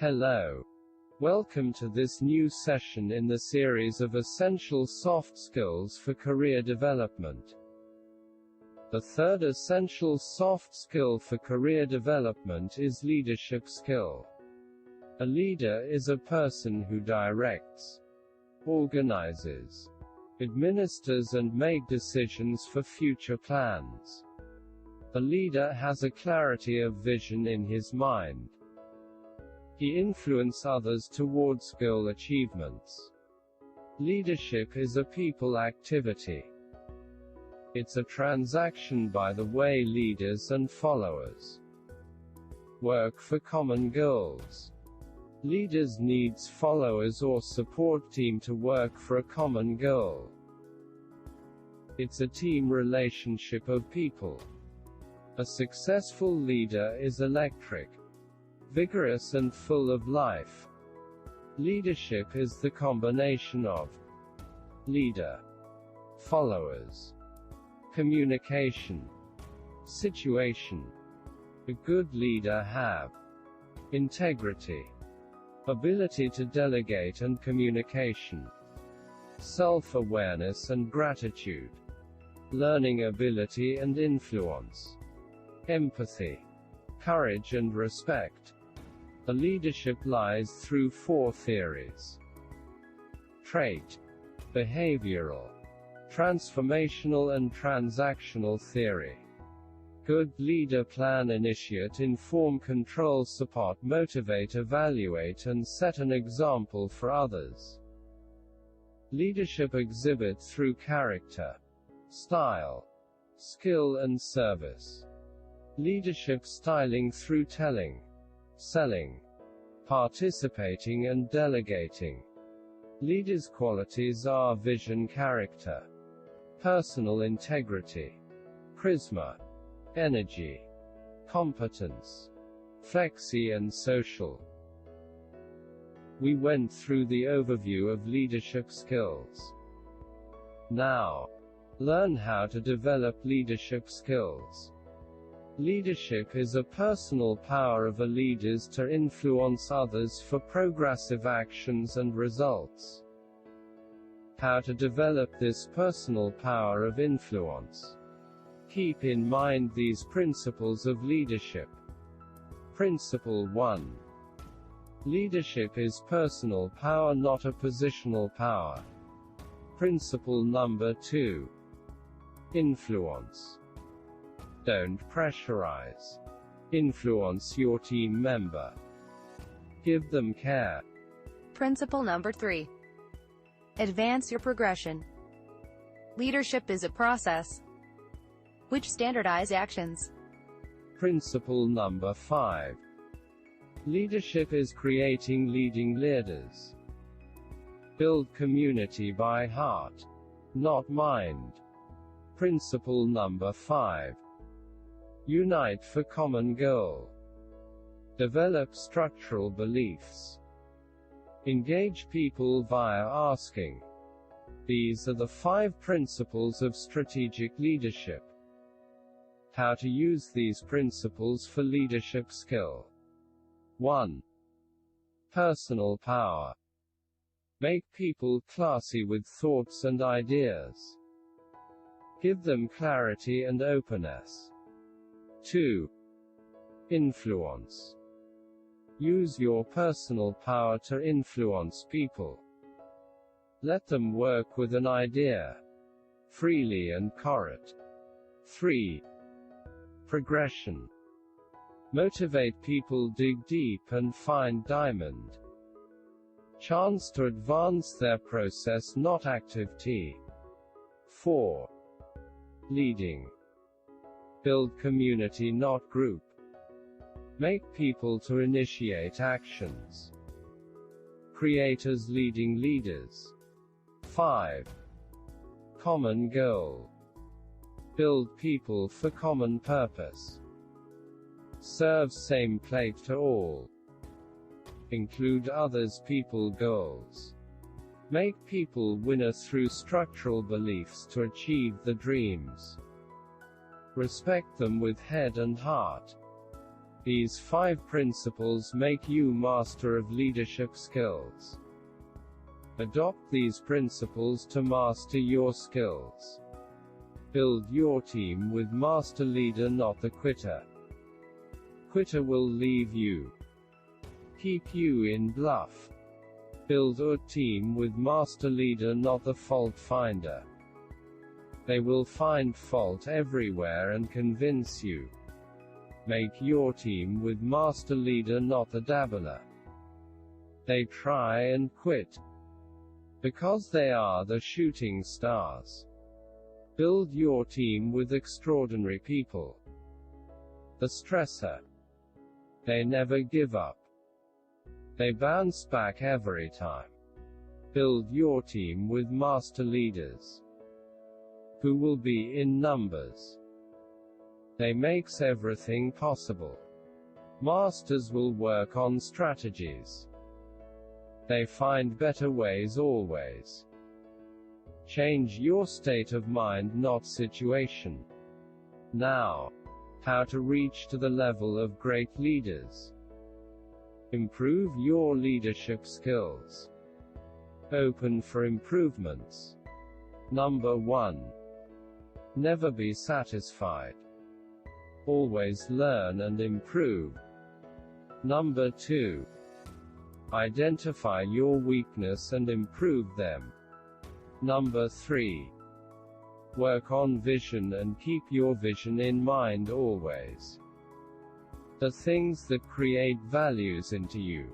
Hello. Welcome to this new session in the series of Essential Soft Skills for Career Development. The third essential soft skill for career development is leadership skill. A leader is a person who directs, organizes, administers and makes decisions for future plans. The leader has a clarity of vision in his mind. He influences others towards goal achievements. Leadership is a people activity. It's a transaction by the way leaders and followers work for common goals. Leaders needs followers or support team to work for a common goal. It's a team relationship of people. A successful leader is electric, vigorous and full of life. Leadership is the combination of leader, followers, communication, situation. A good leader have integrity, ability to delegate and communication, self-awareness and gratitude, learning ability and influence, empathy, courage and respect. The leadership lies through four theories: trait, behavioral, transformational and transactional theory. Good leader plan, initiate, inform, control, support, motivate, evaluate and set an example for others. Leadership exhibit through character, style, skill and service. Leadership styling through telling, selling, participating and delegating. Leaders' qualities are vision, character, personal integrity, charisma, energy, competence, flexi and social. We went through the overview of leadership skills. Now, learn how to develop leadership skills. Leadership is a personal power of a leader to influence others for progressive actions and results. How to develop this personal power of influence? Keep in mind these principles of leadership. Principle 1. Leadership is personal power, not a positional power. Principle number 2. Influence. Don't pressurize. Influence your team member. Give them care. Principle number 3. Advance your progression. Leadership is a process which standardize actions. Principle number 5. Leadership is creating leading leaders. Build community by heart, not mind. Principle number 5. Unite for common goal. Develop structural beliefs. Engage people via asking. These are the 5 principles of strategic leadership. How to use these principles for leadership skill. 1. Personal power. Make people classy with thoughts and ideas. Give them clarity and openness. 2. Influence. Use your personal power to influence people. Let them work with an idea freely and correct. 3. Progression. Motivate people, dig deep and find diamond. Chance to advance their process, not activity. 4. Leading. Build community, not group. Make people to initiate actions. Creators leading leaders. 5. Common goal. Build people for common purpose. Serve same plate to all. Include others' people goals. Make people winner through structural beliefs to achieve the dreams. Respect them with head and heart. These 5 principles make you master of leadership skills. Adopt these principles to master your skills. Build your team with master leader, not the quitter. Quitter will leave you, keep you in bluff. Build a team with master leader, not the fault finder. They will find fault everywhere and convince you. Make your team with master leader, not the dabbler. They try and quit because they are the shooting stars. Build your team with extraordinary people. The stressor. They never give up. They bounce back every time. Build your team with master leaders who will be in numbers. They makes everything possible. Masters will work on strategies. They find better ways always. Change your state of mind, not situation. Now, how to reach to the level of great leaders. Improve your leadership skills. Open for improvements. Number 1. Never be satisfied. Always learn and improve. Number 2. Identify your weakness and improve them. Number 3. Work on vision and keep your vision in mind always. The things that create values into you.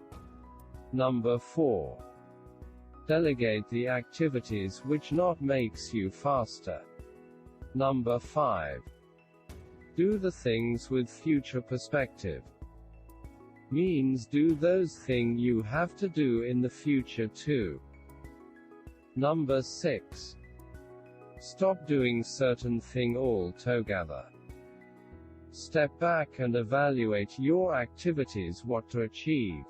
Number 4. Delegate the activities which not makes you faster. Number 5. Do the things with future perspective. Means do those things you have to do in the future too. Number 6. Stop doing certain thing altogether. Step back and evaluate your activities, what to achieve.